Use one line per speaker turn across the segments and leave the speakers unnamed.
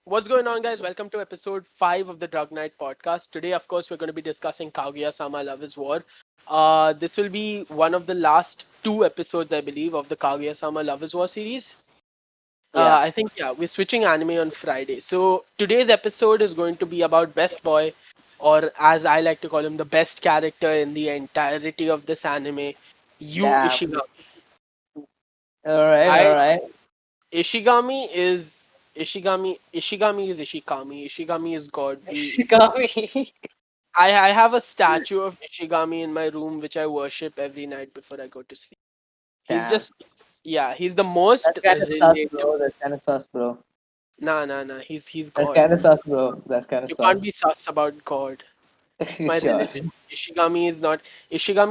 What's going on, guys? Welcome to episode 5 of the Drug Night podcast. Today, of course, we're going to be discussing Kaguya Sama Love is War. This will be one of the last two episodes, I believe, of the Kaguya Sama Love is War series.
Yeah.
I think, yeah, we're switching anime on Friday. So, today's episode is going to be about Best Boy, or as I like to call him, the best character in the entirety of this anime, Yu
Damn.
Ishigami.
All right.
I
All right.
Ishigami is Ishigami is Ishikami. Ishigami is God.
She got me.
I have a statue of Ishigami in my room which I worship every night before I go to sleep. He's
Damn.
just yeah, he's the most
That's kind of sus,
relatable.
bro. That's kind of sus, bro.
Nah. He's
That's
God,
kind of
man.
sus, bro. That's kind of
You can't
sus.
be sus about God. It's my
Sure.
religion. Ishigami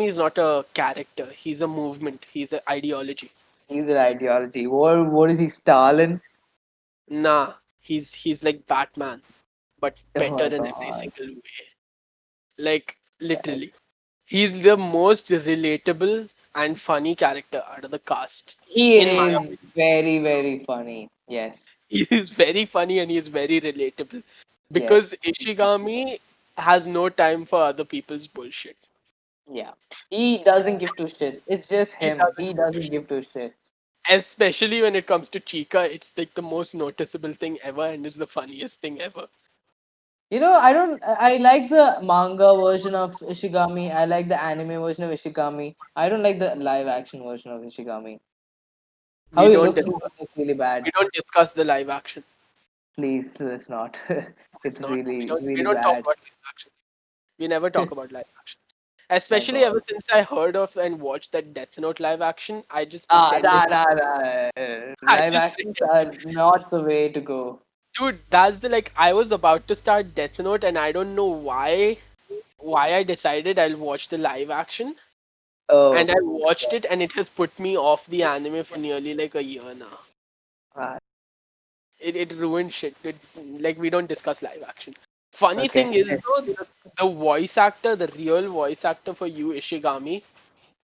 is not a character. He's a movement. He's an ideology.
He's an ideology. What is he, Stalin?
Nah, he's like Batman, but
Oh
better
my
in every
god.
single way. Like literally. He's the most relatable and funny character out of the cast,
He
in my
is
opinion.
very, very funny. Yes.
He is very funny and he is very relatable because
Yes.
Ishigami has no time for other people's bullshit.
Yeah. He doesn't give two shits. It's just
He
him.
doesn't
He
give a
doesn't
shit.
give two shits.
Especially when it comes to Chika, it's like the most noticeable thing ever and it's the funniest thing ever.
I don't. I like the manga version of Ishigami. I like the anime version of Ishigami. I don't like the live action version of Ishigami.
We
How he
don't
looks
discuss,
is really bad.
we don't discuss the live action.
Please, let's not.
It's
It's
not
really,
we
really
don't talk
bad.
about live action. We never talk about live action.
My
Especially
God.
ever since I heard of and watched that Death Note live action, I just
Ah,
pretended.
nah, nah, nah.
I
Live
just
actions are not the way to go.
Dude, that's the like I was about to start Death Note and I don't know why I decided I'll watch the live action and
Oh,
I watched it and it has put me off the anime for nearly like a year now.
ah,
It ruined shit. Like we don't discuss live action. Funny
okay.
thing is though, the voice actor, the real voice actor for Yu Ishigami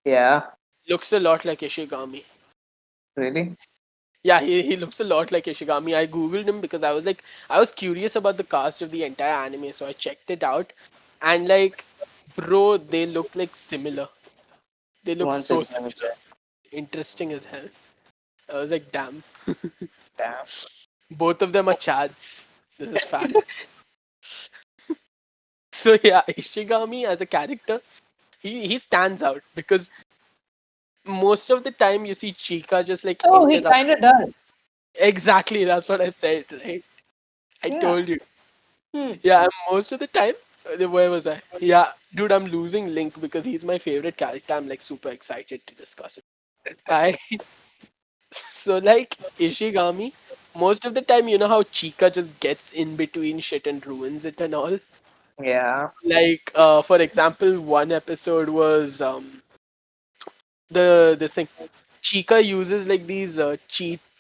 Yeah,
looks a lot like Ishigami.
really?
Yeah, he looks a lot like Ishigami. I googled him because I was curious about the cast of the entire anime, so I checked it out, and like, bro, they look like similar. They look
One
so
second, let me
similar.
check.
Interesting as hell. I was like, damn.
Damn.
Both of them are Chads. This is fact. So yeah, Ishigami as a character, he stands out because most of the time you see Chika just like
Oh, he
interrupt.
kind of does.
Exactly, that's what I said, right? I
Yeah.
told you.
Hmm.
Yeah, and most of the time, where was I? Yeah, dude, I'm losing Link because he's my favorite character. I'm like super excited to discuss it. I so like Ishigami, most of the time, you know how Chika just gets in between shit and ruins it and all.
Yeah.
Like, for example, one episode was the thing. Chika uses like these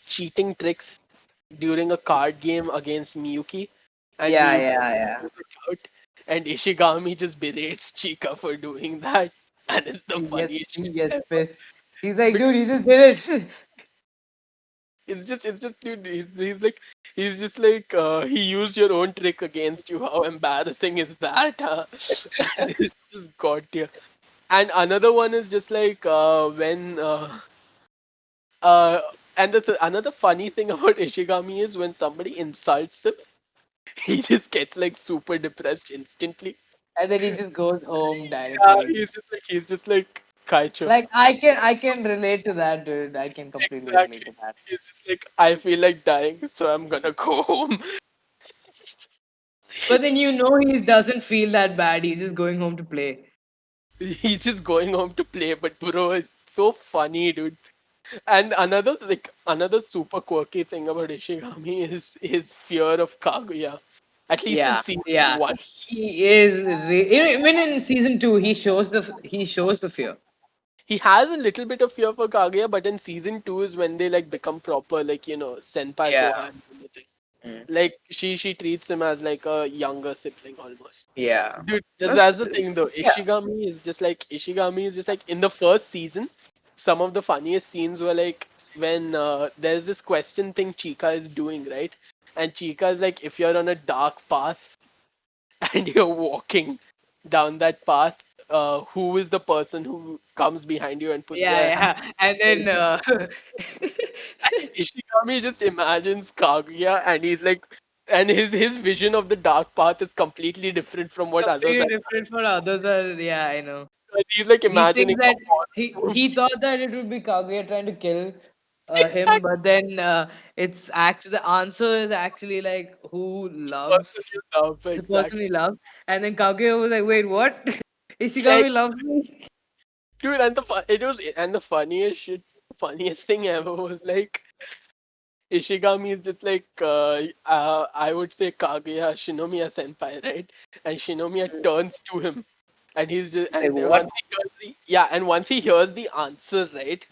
cheating tricks during a card game against Miyuki, and
Yeah,
Miyuki
yeah, yeah.
figures it out, and Ishigami just berates Chika for doing that, and it's the funniest
He
shit
gets
ever.
pissed. He's like,
Because
dude, you just did it.
it's just dude, he's just like he used your own trick against you. How embarrassing is that? Huh? And it's just god tier. And another one is just like when uh and another funny thing about Ishigami is when somebody insults him, he just gets like super depressed instantly.
And then he just goes home
Yeah,
directly.
he's just like Kaicho.
Like I can relate to that, dude. I can completely relate
Exactly.
to that.
He's just like, I feel like dying, so I'm gonna go home.
But then he doesn't feel that bad. He's just going home to play.
He's just going home to play, but bro, it's so funny, dude. And another super quirky thing about Ishigami is his fear of Kaguya. At least in
Yeah,
season
yeah.
one.
He is even in season 2 he shows the fear.
He has a little bit of fear for Kaguya, but in season two is when they like become proper, like, senpai
Yeah.
Kohan and everything.
Mm.
Like she treats him as like a younger sibling almost.
Yeah.
Dude,
That's
that's the thing though.
yeah.
Ishigami is just like in the first season, some of the funniest scenes were like when there's this question thing Chika is doing, right? And Chika is like, if you're on a dark path and you're walking down that path, who is the person who comes behind you and puts
Yeah,
their hand?
yeah. And then
Ishigami just imagines Kaguya and he's like, and his vision of the dark path is completely different from what others
completely
are.
different for others are, yeah, I know.
And he's like
He
imagining
thinks that
a horror
he
movie.
thought that it would be Kaguya trying to kill him, but then it's actually the answer is actually like who
Person
loves
you love,
the person
exactly.
he loves, and then Kaguya was like, "Wait, what?
Like,
Ishigami loves me?"
dude, and the funniest thing ever was like Ishigami is just like I would say Kaguya Shinomiya senpai, right? And Shinomiya turns to him, and he's just
Like
and then
what?
once he hears the answer, right?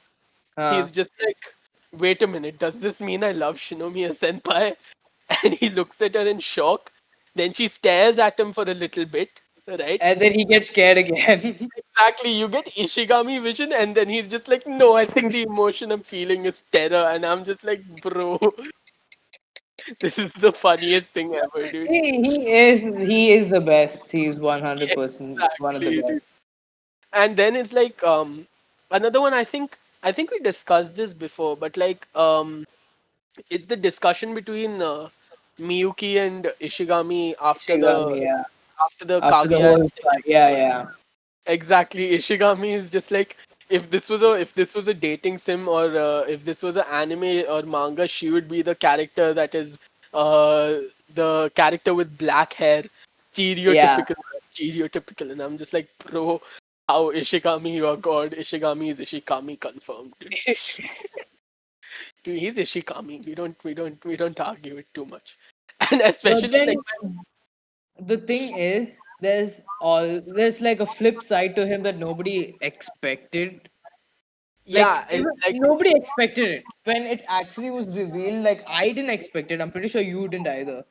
Uh,
He's just like, wait a minute, does this mean I love Shinomiya senpai? And he looks at her in shock. Then she stares at him for a little bit, right?
and then he gets scared again.
Exactly, you get Ishigami vision, and then he's just like, no, I think the emotion I'm feeling is terror. And I'm just like, bro, this is the funniest thing ever, dude.
He is the best. He's 100% one of the
Exactly, dude.
best.
And then it's like, another one, I think we discussed this before, but like, it's the discussion between Miyuki and Ishigami
Ishigami, yeah.
after the
After the
Kaguya
whole fight,
second
yeah,
episode.
yeah,
Exactly, Ishigami is just like, if this was a dating sim, or if this was an anime or manga, she would be the character that is uh the character with black hair,
yeah.
stereotypical, stereotypical. And I'm just like, bro, how Ishigami, you are god. Ishigami is Ishikami confirmed, dude. Dude, he's Ishikami. We don't argue it too much. And
But
especially like,
then the thing is, there's like a flip side to him that nobody expected. Like
yeah, it's
even
like,
nobody expected it when it actually was revealed. Like I didn't expect it. I'm pretty sure you didn't either.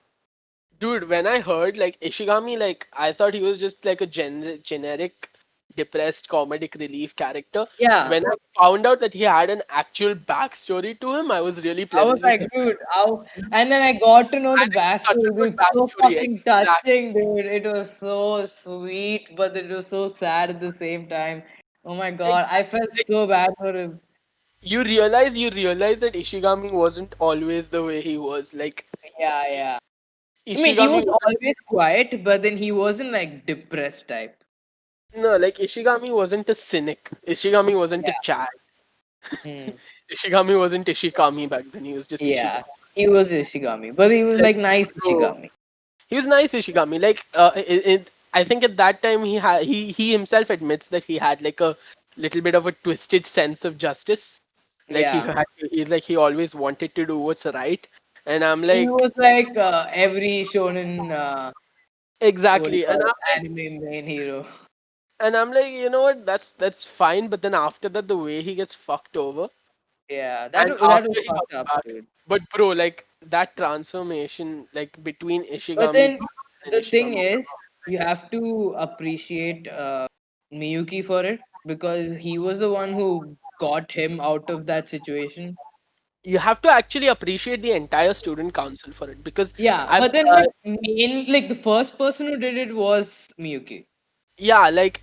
dude, when I heard like Ishigami, like I thought he was just like a generic depressed comedic relief character.
Yeah,
When I found out that he had an actual backstory to him, I was really
I was
pleasantly
like,
surprised.
dude, how? And then I got to know the
And it's such a
backstory,
good
dude. So
backstory,
fucking
exactly.
touching, dude. It was so sweet, but it was so sad at the same time. Oh my god, I
Exactly.
felt
Like,
so bad for him.
you realize that Ishigami wasn't always the way he was. Like
Yeah, yeah. I mean, he
Ishigami
was
wasn't
always quiet, but then he wasn't like depressed type.
no, like Ishigami wasn't a cynic. Ishigami wasn't a
Yeah.
Chad.
Hmm.
Ishigami wasn't Ishikami back then. He was just
Yeah.
Ishigami.
He was Ishigami, but he was
Like,
like nice
bro,
Ishigami.
he was nice Ishigami. Like, I think at that time he himself admits that he had like a little bit of a twisted sense of justice. Like
Yeah.
he's like he always wanted to do what's right. And I'm
He
like,
was like every shonen, what do you
exactly.
call it, anime main hero.
And I'm like, you know what? That's fine. But then after that, the way he gets fucked over,
Yeah,
and
that
after
was
he comes
fucked up,
back,
dude.
but bro, like that transformation, like between
But
Ishigami
then
and
the thing
Ishigami.
is, you have to appreciate Miyuki for it because he was the one who got him out of that situation.
You have to actually appreciate the entire student council for it because
Yeah,
I've
but then like the first person who did it was Miyuki.
yeah, like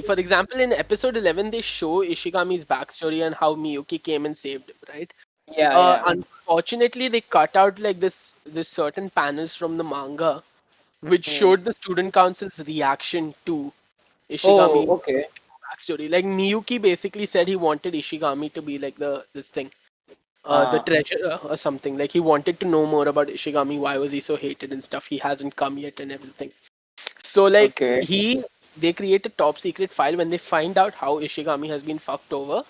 for example in episode 11 they show Ishigami's backstory and how Miyuki came and saved him, right?
Yeah, yeah.
Unfortunately they cut out like this certain panels from the manga which
Hmm.
showed the student council's reaction to
Oh,
Ishigami
okay.
backstory. Like Miyuki basically said he wanted Ishigami to be like this thing, the
Uh,
treasurer or something. Like he wanted to know more about Ishigami. Why was he so hated and stuff? He hasn't come yet and everything. So like
okay.
they create a top secret file when they find out how Ishigami has been fucked over.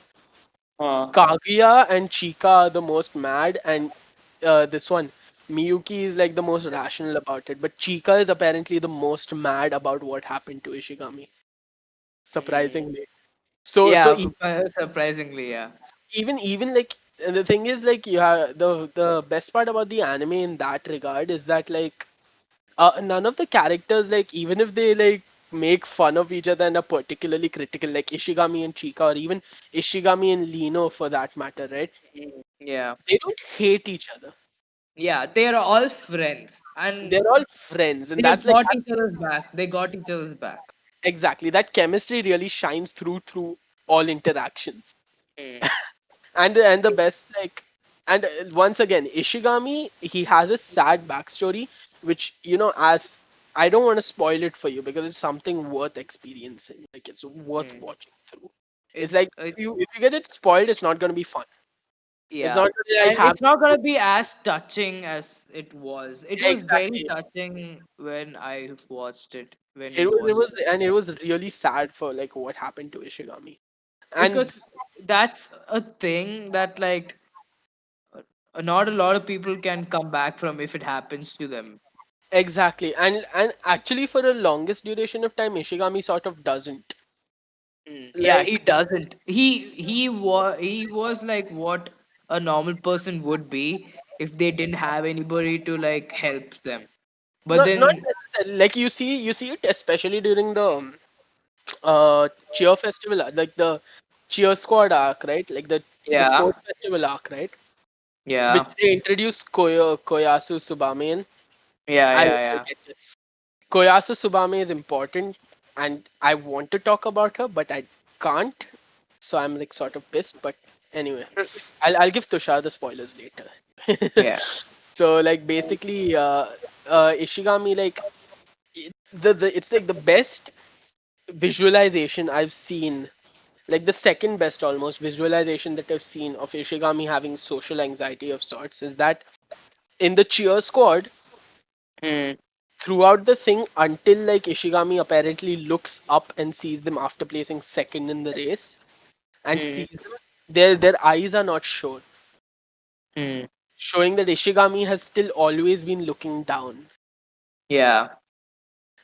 Kaguya and Chika are the most mad, and this one, Miyuki is like the most rational about it. But Chika is apparently the most mad about what happened to Ishigami,
Mm.
surprisingly. So
Yeah, surprisingly, yeah.
even like the thing is like you have the best part about the anime in that regard is that like none of the characters, like even if they like make fun of each other and are particularly critical, like Ishigami and Chika, or even Ishigami and Lino for that matter, right?
Mm. Yeah.
They don't hate each other.
Yeah, they are all friends and
They're all friends, and
they
that's like
got each other's back. They got each other's back.
exactly that chemistry really shines through all interactions.
Mm.
And the best like and once again Ishigami, he has a sad backstory, which as I don't want to spoil it for you because it's something worth experiencing, like it's worth
Mm.
watching through. It's
It's
like if you get it spoiled, it's not going to be fun. It's
yeah,
not going to like
and
have
it's not gonna be as touching as it was. It was very
exactly.
touching when I watched it. When
it
it
was it
was
was and it was really sad for like what happened to Ishigami. And
because that's a thing that like not a lot of people can come back from if it happens to them.
exactly, and actually for the longest duration of time Ishigami sort of doesn't
Mm. Yeah,
like
he doesn't. He was like what a normal person would be if they didn't have anybody to like help them. But
not
then
necessarily like you see it especially during the cheer festival like the cheer squad arc, right? Like the
yeah,
sports festival arc, right? Which
yeah,
they introduced Koyasu Subame in.
yeah,
I'll,
yeah,
I'll
yeah.
get this. Koyasu Subame is important, and I want to talk about her, but I can't. So I'm like sort of pissed. But anyway, I'll give Tushar the spoilers later.
Yeah.
So like basically, Ishigami like it's like the best visualization I've seen, like the second best almost visualization that I've seen of Ishigami having social anxiety of sorts is that in the cheer squad,
Mm,
throughout the thing until like Ishigami apparently looks up and sees them after placing second in the race and
mm,
sees them, their eyes are not shown,
mm.
showing that Ishigami has still always been looking down.
Yeah.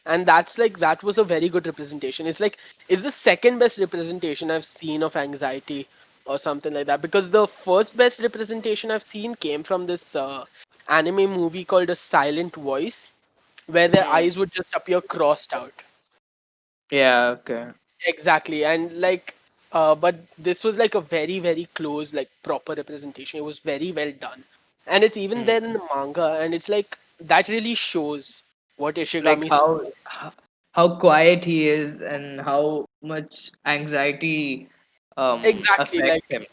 And that's like that was a very good representation. It's the second best representation I've seen of anxiety or something like that, because the first best representation I've seen came from this anime movie called A Silent Voice, where their
Mm.
eyes would just appear crossed out.
Yeah. Okay.
Exactly, and like but this was like a very very close like proper representation. It was very well done, and it's even
Mm.
there in the manga, and it's like that really shows what
Like
Ishigami.
how quiet he is and how much anxiety
Exactly,
affects
like
him.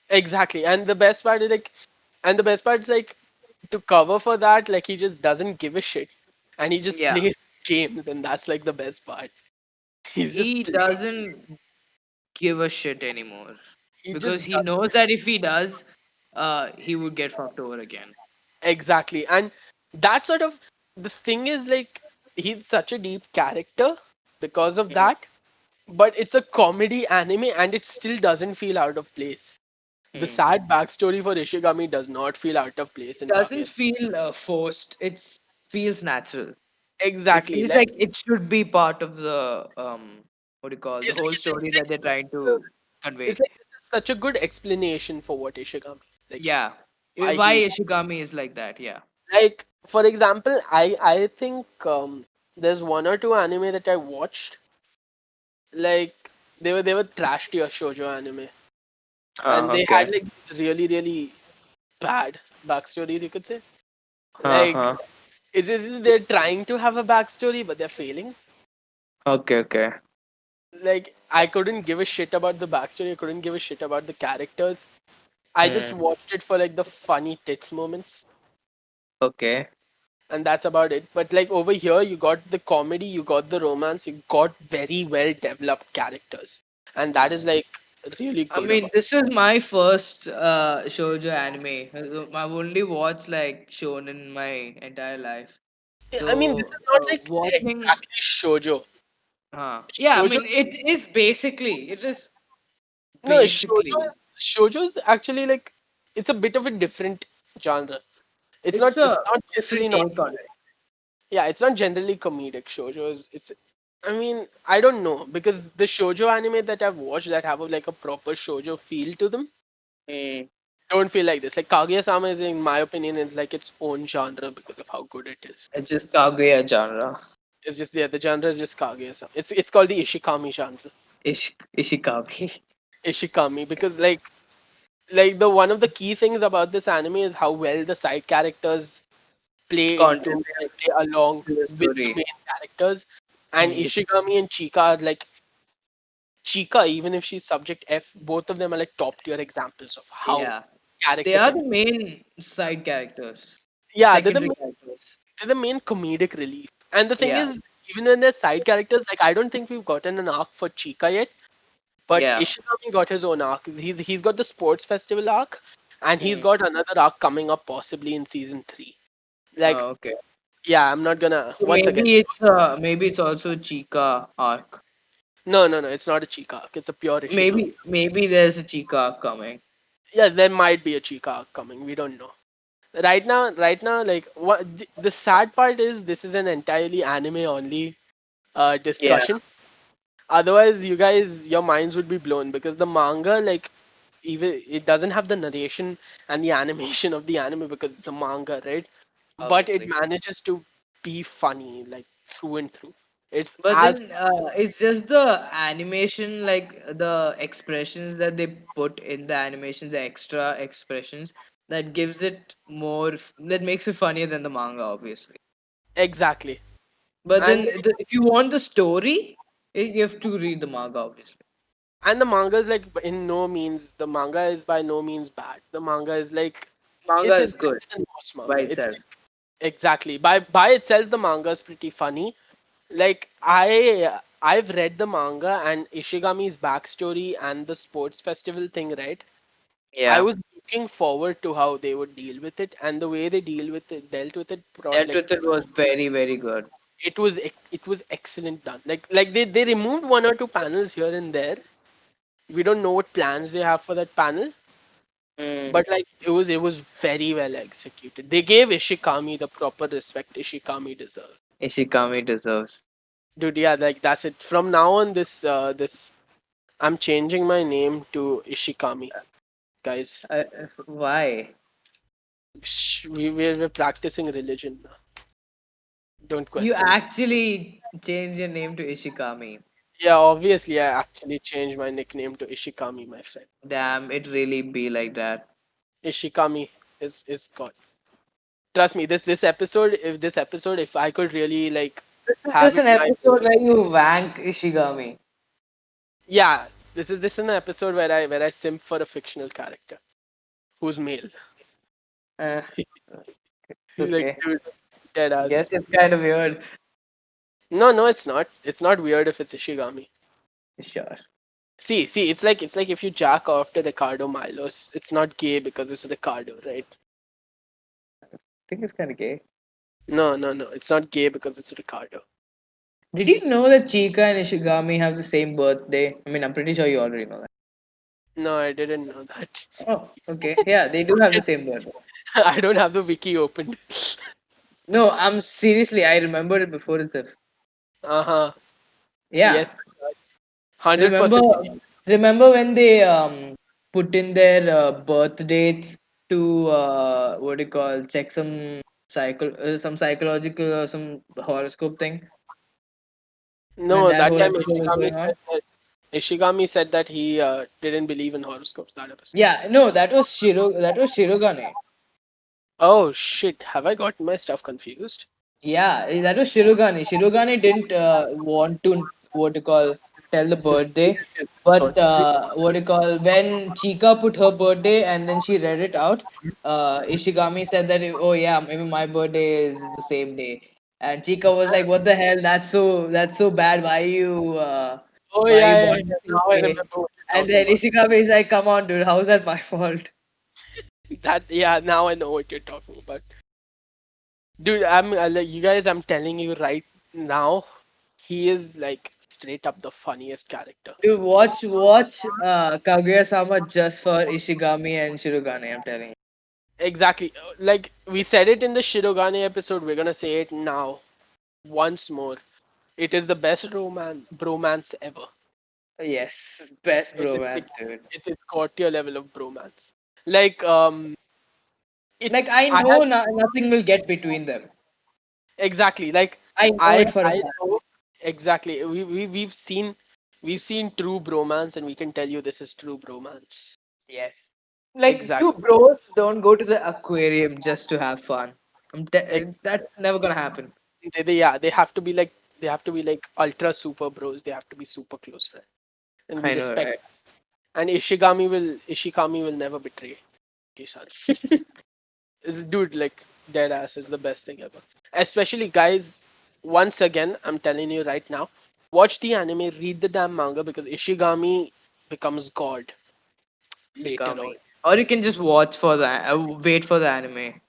exactly. And the best part is like to cover for that, like he just doesn't give a shit, and he just
Yeah.
plays games, and that's like the best part. He's just
He
playing.
doesn't give a shit anymore
He
because
just
he
does
knows that if he does, he would get fucked over again.
exactly, and that sort of the thing is like he's such a deep character because of
Mm.
that, but it's a comedy anime, and it still doesn't feel out of place. The
Mm.
sad backstory for Ishigami does not feel out of place
It
in
doesn't
Kaguya.
feel forced. It feels natural. It
Exactly,
feels
like
like it should be part of the what do you call the
it's like
whole story that they're trying to
it's
convey.
like this is such a good explanation for what Ishigami, like
Yeah.
why
Why
he
Ishigami is like that? Yeah.
like for example, I think there's one or two anime that I watched, like they were trash tier shoujo anime, and they
Okay.
had like these really really bad backstories, you could say. Like
Uh-huh.
is they're trying to have a backstory but they're failing.
Okay, okay.
Like I couldn't give a shit about the backstory, I couldn't give a shit about the characters. I just
Hmm.
watched it for like the funny tits moments,
Okay.
and that's about it. But like over here, you got the comedy, you got the romance, you got very well developed characters, and that is
Hmm.
like really
I
good
mean,
about.
this is my first shoujo anime. I've only watched like shonen in my entire life.
It. I mean, this
So
is not like
watching,
exactly shojo.
yeah, I
Shojo,
mean, it is basically, it is
no, shojo,
basically.
Shoujo's actually like it's a bit of a different genre.
It's
It's
a
not
different
generally not
take on it.
yeah, it's not generally comedic. Shoujo's it's I mean, I don't know because the shoujo anime that I've watched that have like a proper shoujo feel to them
Mm.
don't feel like this. Like Kaguya Sama is in my opinion is like its own genre because of how good it is.
It's just Kaguya genre.
It's just yeah, the genre is just Kaguya Sama. It's called the Ishikami genre.
Ishikami.
Ishikami because like the one of the key things about this anime is how well the side characters
Contribute
play along
to the
with the
story.
main characters. And
Mm.
Ishigami and Chika are like Chika, even if she's subject F, both of them are like top tier examples of how
Yeah. They
character
are
can
the
be.
main side characters.
Yeah,
Secondary characters.
they're the main comedic relief. And the thing
Yeah.
is, even when they're side characters, like I don't think we've gotten an arc for Chika yet. But
Yeah.
Ishigami got his own arc. He's got the sports festival arc, and he's
Mm.
got another arc coming up possibly in season 3. Like,
Oh, okay.
yeah, I'm not gonna
So
once again.
maybe it's also Chika arc.
No, it's not a Chika arc. It's a pure Ishigami.
Maybe there's a Chika arc coming.
Yeah, there might be a Chika arc coming. We don't know. Right now, like what the sad part is, this is an entirely anime only
Yeah.
discussion. Otherwise, you guys, your minds would be blown because the manga, like, even it doesn't have the narration and the animation of the anime because it's a manga, right? But it
Obviously.
manages to be funny, like through and through. It's
But
as
then it's just the animation, like the expressions that they put in the animations, the extra expressions that gives it more, that makes it funnier than the manga, obviously.
exactly,
But
and
then if you want the story, you have to read the manga, obviously.
the manga is like in no means the manga is by no means bad. The manga is like
Manga
it's
is good
better than most
by
manga. It's
itself.
like, exactly by itself the manga is pretty funny. Like I've read the manga and Ishigami's backstory and the sports festival thing, right? I
Yeah.
was looking forward to how they would deal with it, and the way they dealt with it,
That
like
Twitter was very, very good.
it was excellent done. Like they removed one or two panels here and there. We don't know what plans they have for that panel,
Mm.
but like it was very well executed. They gave Ishikami the proper respect Ishikami deserves.
Ishikami deserves.
Dude, yeah, like that's it. From now on, this I'm changing my name to Ishikami, guys.
Why?
We're practicing religion now. Don't
You
question me.
actually changed your name to Ishikami.
Yeah, obviously, I actually changed my nickname to Ishikami, my friend.
Damn, it really be like that.
Ishikami is God. Trust me, this episode, if I could really like
This is
have
just
it
an
my
episode where you wank Ishigami.
yeah, this is an episode where I simp for a fictional character who's male.
Uh,
He's like,
okay.
dude, dead
Guess
ass.
it's kind of weird.
No, it's not. It's not weird if it's Ishigami.
Sure.
See, it's like if you jack off to Ricardo Milos, it's not gay because it's Ricardo, right?
I think it's kind of gay.
No, it's not gay because it's Ricardo.
Did you know that Chika and Ishigami have the same birthday? I mean, I'm pretty sure you already know that.
No, I didn't know that.
Oh, okay. Yeah, they do have the same birthday.
I don't have the wiki opened.
No, I'm seriously, I remember it before itself.
Uh-huh.
Yeah.
Yes, 100%.
Remember remember when they put in their birth dates to what do you call check some psychological or some horoscope thing when
No,
that
that
whole
time
episode was going on?
Ishigami said that he didn't believe in horoscopes that episode.
Yeah, no, that was Shirogane.
Oh shit, have I got my stuff confused?
Yeah, that was Shirogane. Shirogane didn't want to what you call tell the birthday, but
Sorry.
what you call when Chika put her birthday and then she read it out, Ishigami said that oh yeah maybe my birthday is the same day, and Chika was like what the hell that's so bad
Oh
why are you
yeah.
born the
Now
same
I
day,
remember what you're
and
talking
then
about.
Ishigami is like come on dude how's that my fault?
That yeah, now I know what you're talking about. Dude, I'm like you guys. I'm telling you right now, he is like straight up the funniest character.
Dude, watch Kaguya Sama just for Ishigami and Shirogane, I'm telling you.
Exactly. Like we said it in the Shirogane episode, we're gonna say it now once more. It is the best bromance ever.
Yes, best
It's
bromance, dude.
it's god tier level of bromance. Like
Like
it's
I
I
know
have
nothing will get between them.
exactly like
I know it for a
I
fact.
know exactly. We've seen true bromance, and we can tell you this is true bromance.
Yes. Like two
Exactly.
bros don't go to the aquarium just to have fun.
Ex-
That's never gonna happen.
yeah, they have to be like ultra super bros. They have to be super close friends, and we
I know,
respect.
right?
And Ishigami will never betray Kisan. Dude, like dead ass is the best thing ever. Especially guys, once again, I'm telling you right now, watch the anime, read the damn manga because Ishigami becomes God later on.
Ishigami. Or you can just watch for the wait for the anime.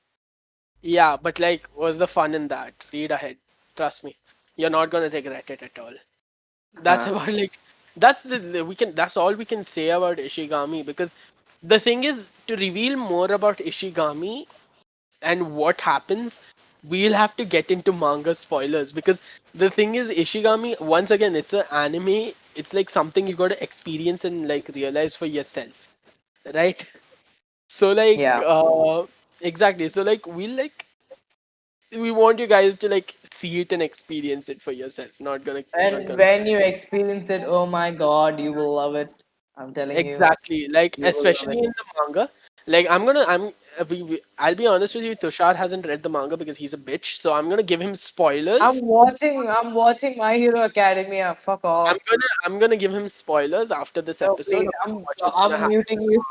Yeah, but like, what's the fun in that? Read ahead. Trust me, you're not gonna regret it at all. That's
Huh.
about like that's all we can say about Ishigami because the thing is to reveal more about Ishigami and what happens, we'll have to get into manga spoilers because the thing is Ishigami once again it's an anime, it's like something you got to experience and like realize for yourself, right? So like
Yeah.
exactly, so like we want you guys to like see it and experience it for yourself, not
And
gonna
when you experience it, oh my god, you will love it. I'm telling you,
exactly like
you will love
especially
it.
in the manga. Like I'll be honest with you, Tushar hasn't read the manga because he's a bitch, so I'm gonna give him spoilers.
I'm watching My Hero Academia. Fuck off.
I'm gonna give him spoilers after this
No,
episode
please,
about
I'm
what's gonna
I'm
happen.
muting you.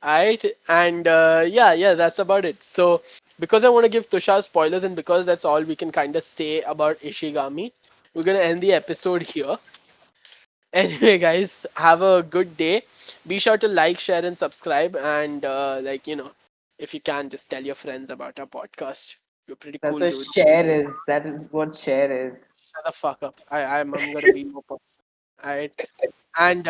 Alright, and yeah, that's about it. So because I want to give Tushar spoilers and because that's all we can kind of say about Ishigami, we're gonna end the episode here. Anyway, guys, have a good day. Be sure to like, share, and subscribe. And like if you can, just tell your friends about our podcast. We're pretty
That's
cool
what
dudes.
share is. That is what share is.
Shut the fuck up. I'm gonna be more. Alright. And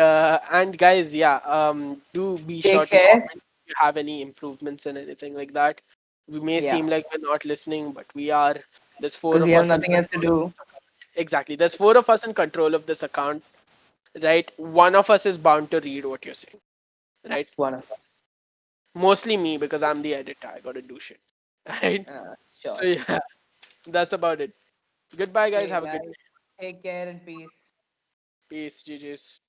guys, yeah, do be sure
Take
to
care.
comment if you have any improvements and anything like that. We may
Yeah,
seem like we're not listening, but we are. There's four
because we
of
have
us in
nothing else to
control of
do.
this account. Exactly. There's four of us in control of this account, right? One of us is bound to read what you're saying, right?
One of us.
Mostly me because I'm the editor. I gotta do shit. Right? So
Sure.
yeah, that's about it. Goodbye guys,
Okay,
have a good
guys.
day.
Take care and peace.
Peace, GG's.